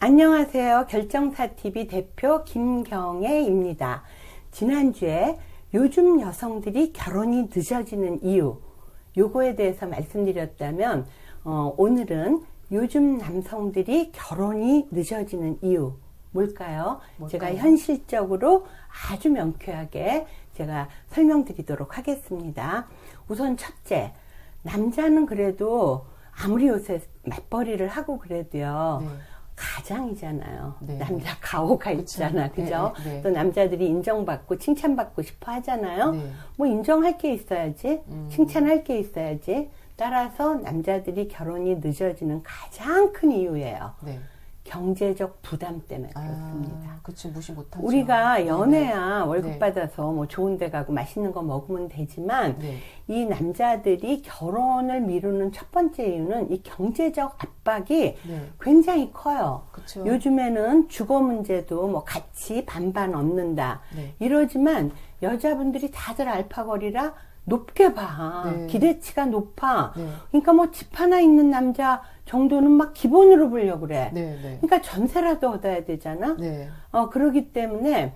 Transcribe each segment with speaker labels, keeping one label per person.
Speaker 1: 안녕하세요. 결정사TV 대표 김경애입니다. 지난주에 요즘 여성들이 결혼이 늦어지는 이유, 요거에 대해서 말씀드렸다면 오늘은 요즘 남성들이 결혼이 늦어지는 이유 뭘까요? 제가 현실적으로 아주 명쾌하게 제가 설명드리도록 하겠습니다. 우선 첫째, 남자는 그래도 아무리 요새 맞벌이를 하고 그래도요.
Speaker 2: 네.
Speaker 1: 가장이잖아요.
Speaker 2: 네.
Speaker 1: 남자 가오가 있잖아. 그죠?
Speaker 2: 네.
Speaker 1: 또 남자들이 인정받고 칭찬받고 싶어 하잖아요.
Speaker 2: 네.
Speaker 1: 뭐 인정할 게 있어야지. 칭찬할 게 있어야지. 따라서 남자들이 결혼이 늦어지는 가장 큰 이유예요.
Speaker 2: 네.
Speaker 1: 경제적 부담 때문에 그렇습니다.
Speaker 2: 그치, 무시 못하죠.
Speaker 1: 우리가 연애야 월급
Speaker 2: 네.
Speaker 1: 받아서 뭐 좋은 데 가고 맛있는 거 먹으면 되지만
Speaker 2: 네.
Speaker 1: 이 남자들이 결혼을 미루는 첫 번째 이유는 이 경제적 압박이
Speaker 2: 네.
Speaker 1: 굉장히 커요.
Speaker 2: 그쵸.
Speaker 1: 요즘에는 주거 문제도 뭐 같이 반반 얻는다.
Speaker 2: 네.
Speaker 1: 이러지만 여자분들이 다들 알파고리라 높게 봐.
Speaker 2: 네.
Speaker 1: 기대치가 높아.
Speaker 2: 네.
Speaker 1: 그러니까 뭐 집 하나 있는 남자 정도는 막 기본으로 보려고 그래.
Speaker 2: 네. 네.
Speaker 1: 그러니까 전세라도 얻어야 되잖아.
Speaker 2: 네.
Speaker 1: 그러기 때문에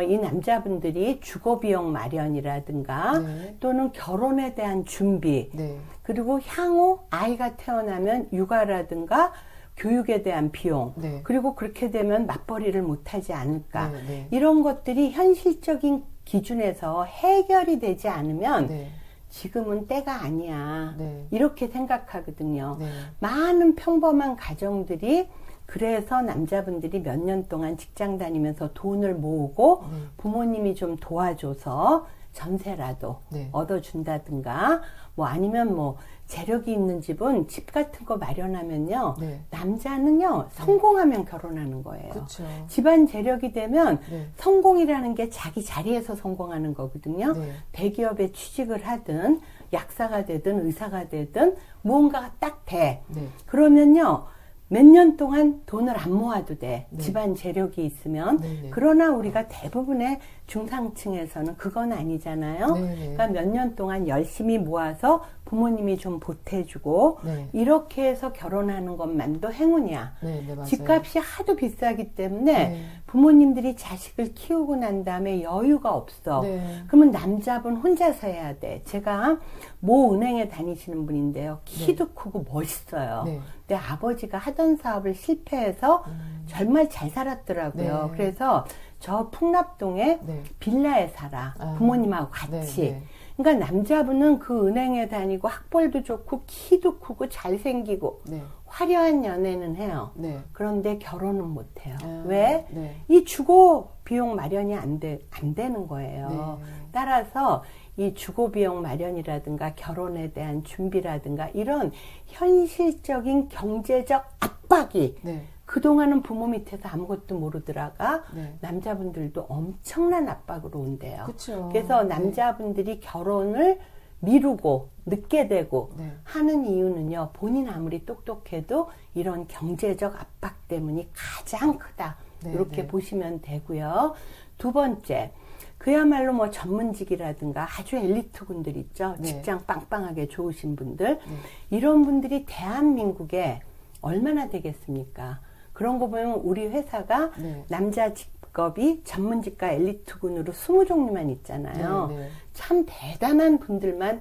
Speaker 1: 이 남자분들이 주거 비용 마련이라든가
Speaker 2: 네.
Speaker 1: 또는 결혼에 대한 준비
Speaker 2: 네.
Speaker 1: 그리고 향후 아이가 태어나면 육아라든가 교육에 대한 비용
Speaker 2: 네.
Speaker 1: 그리고 그렇게 되면 맞벌이를 못하지 않을까
Speaker 2: 네. 네.
Speaker 1: 이런 것들이 현실적인 기준에서 해결이 되지 않으면
Speaker 2: 네.
Speaker 1: 지금은 때가 아니야.
Speaker 2: 네.
Speaker 1: 이렇게 생각하거든요.
Speaker 2: 네.
Speaker 1: 많은 평범한 가정들이 그래서 남자분들이 몇 년 동안 직장 다니면서 돈을 모으고
Speaker 2: 네.
Speaker 1: 부모님이 좀 도와줘서 전세라도
Speaker 2: 네.
Speaker 1: 얻어준다든가 뭐 아니면 뭐 재력이 있는 집은 집 같은 거 마련하면요.
Speaker 2: 네.
Speaker 1: 남자는요. 성공하면 결혼하는 거예요.
Speaker 2: 그쵸.
Speaker 1: 집안 재력이 되면
Speaker 2: 네.
Speaker 1: 성공이라는 게 자기 자리에서 성공하는 거거든요.
Speaker 2: 네.
Speaker 1: 대기업에 취직을 하든 약사가 되든 의사가 되든 무언가가 딱 돼.
Speaker 2: 네.
Speaker 1: 그러면요. 몇 년 동안 돈을 안 모아도 돼.
Speaker 2: 네.
Speaker 1: 집안 재력이 있으면.
Speaker 2: 네.
Speaker 1: 그러나 우리가 대부분의 중상층에서는 그건 아니잖아요.
Speaker 2: 네.
Speaker 1: 그러니까 몇 년 동안 열심히 모아서 부모님이 좀 보태주고
Speaker 2: 네.
Speaker 1: 이렇게 해서 결혼하는 것만도 행운이야.
Speaker 2: 네. 네. 맞아요.
Speaker 1: 집값이 하도 비싸기 때문에
Speaker 2: 네.
Speaker 1: 부모님들이 자식을 키우고 난 다음에 여유가 없어.
Speaker 2: 네.
Speaker 1: 그러면 남자분 혼자서 해야 돼. 제가 모 은행에 다니시는 분인데요. 키도 크고 멋있어요.
Speaker 2: 네.
Speaker 1: 근데 아버지가 하던 사업을 실패해서 정말 잘 살았더라고요.
Speaker 2: 네.
Speaker 1: 그래서 저 풍납동에
Speaker 2: 네.
Speaker 1: 빌라에 살아. 부모님하고 같이.
Speaker 2: 네. 네.
Speaker 1: 그러니까 남자분은 그 은행에 다니고 학벌도 좋고 키도 크고 잘생기고
Speaker 2: 네.
Speaker 1: 화려한 연애는 해요.
Speaker 2: 네.
Speaker 1: 그런데 결혼은 못 해요. 왜?
Speaker 2: 네.
Speaker 1: 이 주거 비용 마련이 안 되는 거예요.
Speaker 2: 네.
Speaker 1: 따라서 이 주거 비용 마련이라든가 결혼에 대한 준비라든가 이런 현실적인 경제적 압박이
Speaker 2: 네.
Speaker 1: 그동안은 부모 밑에서 아무것도 모르더라가
Speaker 2: 네.
Speaker 1: 남자분들도 엄청난 압박으로 온대요.
Speaker 2: 그쵸.
Speaker 1: 그래서 남자분들이 결혼을 미루고 늦게 되고
Speaker 2: 네.
Speaker 1: 하는 이유는요. 본인 아무리 똑똑해도 이런 경제적 압박 때문이 가장 크다.
Speaker 2: 네,
Speaker 1: 이렇게
Speaker 2: 네.
Speaker 1: 보시면 되고요. 두 번째, 그야말로 뭐 전문직이라든가 아주 엘리트 분들 있죠.
Speaker 2: 네.
Speaker 1: 직장 빵빵하게 좋으신 분들. 이런 분들이 대한민국에 얼마나 되겠습니까? 그런 거 보면 우리 회사가
Speaker 2: 네.
Speaker 1: 남자 직업이 전문직과 엘리트군으로 20종류만 있잖아요.
Speaker 2: 네, 네.
Speaker 1: 참 대단한 분들만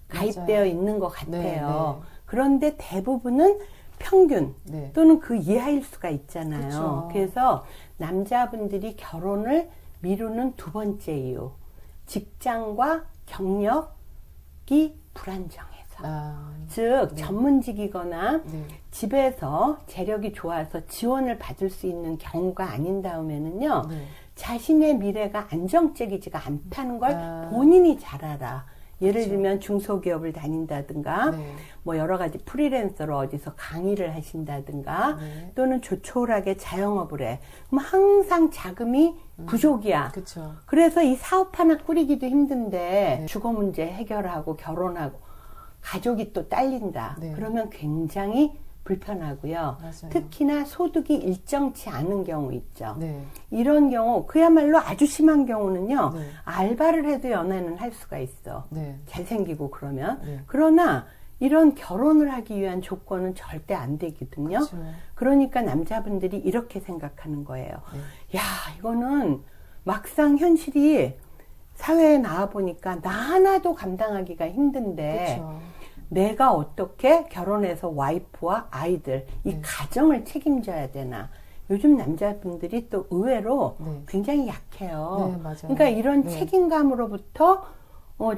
Speaker 1: 가입되어
Speaker 2: 맞아요.
Speaker 1: 있는 것 같아요.
Speaker 2: 네, 네.
Speaker 1: 그런데 대부분은 평균
Speaker 2: 네.
Speaker 1: 또는 그 이하일 수가 있잖아요.
Speaker 2: 그쵸.
Speaker 1: 그래서 남자분들이 결혼을 미루는 두 번째 이유. 직장과 경력이 불안정해서. 즉
Speaker 2: 네.
Speaker 1: 전문직이거나
Speaker 2: 네.
Speaker 1: 집에서 재력이 좋아서 지원을 받을 수 있는 경우가 아닌 다음에는요.
Speaker 2: 네.
Speaker 1: 자신의 미래가 안정적이지가 않다는 걸 본인이 잘 알아. 예를 들면 중소기업을 다닌다든가
Speaker 2: 네.
Speaker 1: 뭐 여러 가지 프리랜서로 어디서 강의를 하신다든가
Speaker 2: 네.
Speaker 1: 또는 조촐하게 자영업을 해. 그럼 항상 자금이 부족이야.
Speaker 2: 그쵸.
Speaker 1: 그래서 이 사업 하나 꾸리기도 힘든데 주거 문제 해결하고 결혼하고 가족이 또 딸린다.
Speaker 2: 네.
Speaker 1: 그러면 굉장히 불편하고요.
Speaker 2: 맞아요.
Speaker 1: 특히나 소득이 일정치 않은 경우 있죠.
Speaker 2: 네.
Speaker 1: 이런 경우 그야말로 아주 심한 경우는요.
Speaker 2: 네.
Speaker 1: 알바를 해도 연애는 할 수가 있어.
Speaker 2: 네.
Speaker 1: 잘생기고 그러면.
Speaker 2: 네.
Speaker 1: 그러나 이런 결혼을 하기 위한 조건은 절대 안 되거든요.
Speaker 2: 그렇죠.
Speaker 1: 그러니까 남자분들이 이렇게 생각하는 거예요. 야, 이거는 막상 현실이 사회에 나와보니까 나 하나도 감당하기가 힘든데
Speaker 2: 그렇죠.
Speaker 1: 내가 어떻게 결혼해서 와이프와 아이들 이
Speaker 2: 네.
Speaker 1: 가정을 책임져야 되나. 요즘 남자분들이 또 의외로
Speaker 2: 네.
Speaker 1: 굉장히 약해요.
Speaker 2: 네, 맞아요.
Speaker 1: 그러니까 이런
Speaker 2: 네.
Speaker 1: 책임감으로부터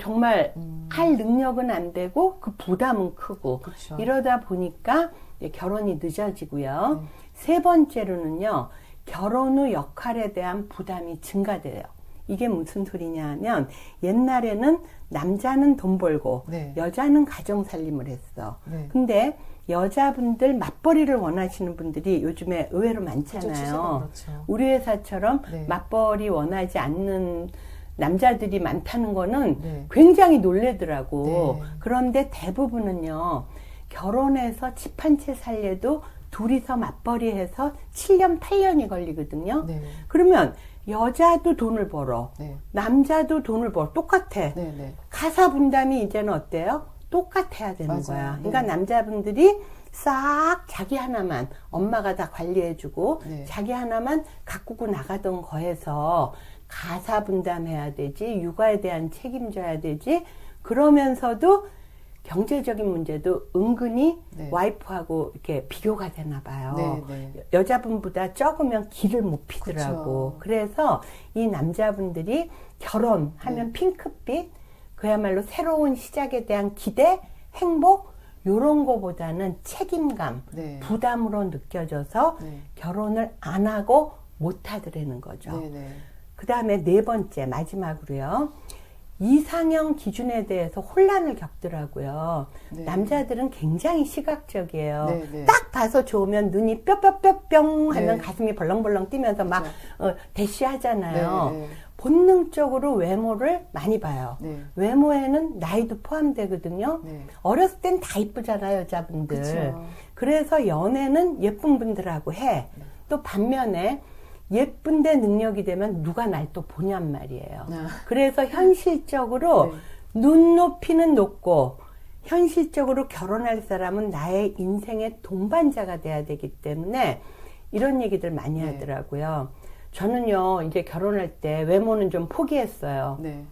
Speaker 1: 정말 할 능력은 안 되고 그 부담은 크고
Speaker 2: 그쵸.
Speaker 1: 이러다 보니까 이제 결혼이 늦어지고요.
Speaker 2: 네.
Speaker 1: 세 번째로는요. 결혼 후 역할에 대한 부담이 증가돼요. 이게 무슨 소리냐 하면 옛날에는 남자는 돈 벌고
Speaker 2: 네.
Speaker 1: 여자는 가정 살림을 했어.
Speaker 2: 네.
Speaker 1: 근데 여자분들 맞벌이를 원하시는 분들이 요즘에 의외로 많잖아요.
Speaker 2: 그렇죠.
Speaker 1: 우리 회사처럼
Speaker 2: 네.
Speaker 1: 맞벌이 원하지 않는 남자들이 많다는 거는
Speaker 2: 네.
Speaker 1: 굉장히 놀래더라고.
Speaker 2: 네.
Speaker 1: 그런데 대부분은요, 결혼해서 집 한 채 살래도 둘이서 맞벌이해서 7년, 8년이 걸리거든요.
Speaker 2: 네.
Speaker 1: 그러면 여자도 돈을 벌어.
Speaker 2: 네.
Speaker 1: 남자도 돈을 벌어. 똑같아.
Speaker 2: 네. 네.
Speaker 1: 가사 분담이 이제는 어때요? 똑같아야 되는
Speaker 2: 맞아요.
Speaker 1: 거야.
Speaker 2: 네.
Speaker 1: 그러니까 남자분들이 싹 자기 하나만 엄마가 다 관리해주고
Speaker 2: 네.
Speaker 1: 자기 하나만 가꾸고 나가던 거에서 가사 분담해야 되지, 육아에 대한 책임져야 되지, 그러면서도 경제적인 문제도 은근히
Speaker 2: 네.
Speaker 1: 와이프하고 이렇게 비교가 되나 봐요.
Speaker 2: 네, 네.
Speaker 1: 여자분보다 적으면 길을 못 피더라고.
Speaker 2: 그쵸.
Speaker 1: 그래서 이 남자분들이 결혼하면
Speaker 2: 네.
Speaker 1: 핑크빛, 그야말로 새로운 시작에 대한 기대, 행복, 요런 거보다는 책임감,
Speaker 2: 네.
Speaker 1: 부담으로 느껴져서
Speaker 2: 네.
Speaker 1: 결혼을 안 하고 못 하더라는 거죠.
Speaker 2: 네, 네.
Speaker 1: 그 다음에 네 번째, 마지막으로요. 이상형 기준에 대해서 혼란을 겪더라고요.
Speaker 2: 네.
Speaker 1: 남자들은 굉장히 시각적이에요.
Speaker 2: 네, 네.
Speaker 1: 딱 봐서 좋으면 눈이 뿅뿅뿅뿅 하면
Speaker 2: 네.
Speaker 1: 가슴이 벌렁벌렁 뛰면서 막 대시하잖아요.
Speaker 2: 네, 네.
Speaker 1: 본능적으로 외모를 많이 봐요.
Speaker 2: 네.
Speaker 1: 외모에는 나이도 포함되거든요.
Speaker 2: 네.
Speaker 1: 어렸을 땐 다 이쁘잖아요, 여자분들.
Speaker 2: 그쵸.
Speaker 1: 그래서 연애는 예쁜 분들하고 해. 또 반면에 예쁜데 능력이 되면 누가 날 또 보냔 말이에요.
Speaker 2: 아.
Speaker 1: 그래서 현실적으로 눈높이는 높고 현실적으로 결혼할 사람은 나의 인생의 동반자가 돼야 되기 때문에 이런 얘기들 많이
Speaker 2: 네.
Speaker 1: 하더라고요. 저는요, 이제 결혼할 때 외모는 좀 포기했어요.
Speaker 2: 네.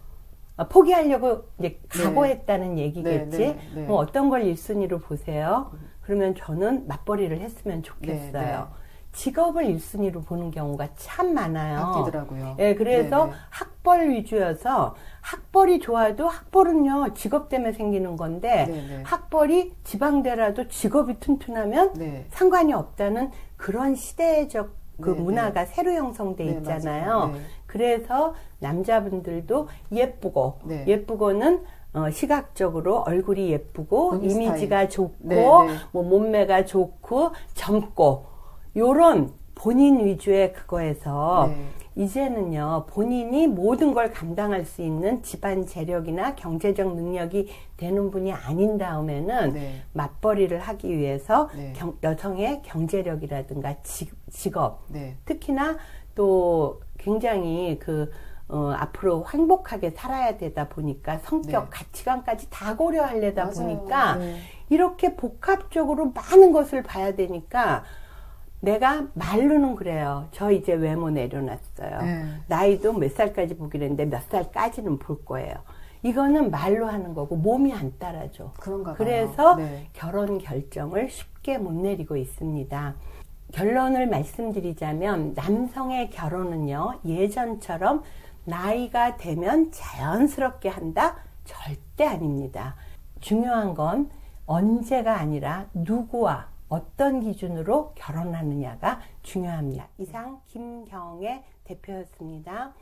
Speaker 1: 포기하려고 이제
Speaker 2: 네.
Speaker 1: 각오했다는 얘기겠지.
Speaker 2: 네, 네, 네.
Speaker 1: 뭐 어떤 걸 1순위로 보세요? 그러면 저는 맞벌이를 했으면 좋겠어요.
Speaker 2: 네, 네.
Speaker 1: 직업을 1순위로 보는 경우가 참 많아요.
Speaker 2: 바뀌더라고요.
Speaker 1: 예, 그래서
Speaker 2: 네, 네.
Speaker 1: 학벌 위주여서 학벌이 좋아도 학벌은요, 직업 때문에 생기는 건데
Speaker 2: 네, 네.
Speaker 1: 학벌이 지방대라도 직업이 튼튼하면
Speaker 2: 네.
Speaker 1: 상관이 없다는 그런 시대적 그
Speaker 2: 네,
Speaker 1: 문화가 새로 형성돼
Speaker 2: 네,
Speaker 1: 있잖아요.
Speaker 2: 맞아요. 네.
Speaker 1: 그래서 남자분들도 예쁘고
Speaker 2: 네.
Speaker 1: 예쁘고는 시각적으로 얼굴이 예쁘고
Speaker 2: 본인
Speaker 1: 이미지가 좋고
Speaker 2: 네, 네.
Speaker 1: 뭐 몸매가 좋고 젊고 요런 본인 위주의 그거에서
Speaker 2: 네.
Speaker 1: 이제는요, 본인이 모든 걸 감당할 수 있는 집안 재력이나 경제적 능력이 되는 분이 아닌 다음에는
Speaker 2: 네.
Speaker 1: 맞벌이를 하기 위해서
Speaker 2: 네.
Speaker 1: 여성의 경제력이라든가 직업,
Speaker 2: 네.
Speaker 1: 특히나 또 굉장히 앞으로 행복하게 살아야 되다 보니까 성격,
Speaker 2: 네.
Speaker 1: 가치관까지 다 고려하려다
Speaker 2: 맞아요.
Speaker 1: 보니까
Speaker 2: 네.
Speaker 1: 이렇게 복합적으로 많은 것을 봐야 되니까 내가 말로는 그래요. 저 이제 외모 내려놨어요.
Speaker 2: 네.
Speaker 1: 나이도 몇 살까지 보기로 했는데 몇 살까지는 볼 거예요. 이거는 말로 하는 거고 몸이 안 따라줘.
Speaker 2: 그런가 봐요.
Speaker 1: 그래서
Speaker 2: 네.
Speaker 1: 결혼 결정을 쉽게 못 내리고 있습니다. 결론을 말씀드리자면 남성의 결혼은요, 예전처럼 나이가 되면 자연스럽게 한다? 절대 아닙니다. 중요한 건 언제가 아니라 누구와 어떤 기준으로 결혼하느냐가 중요합니다. 이상 김경의 대표였습니다.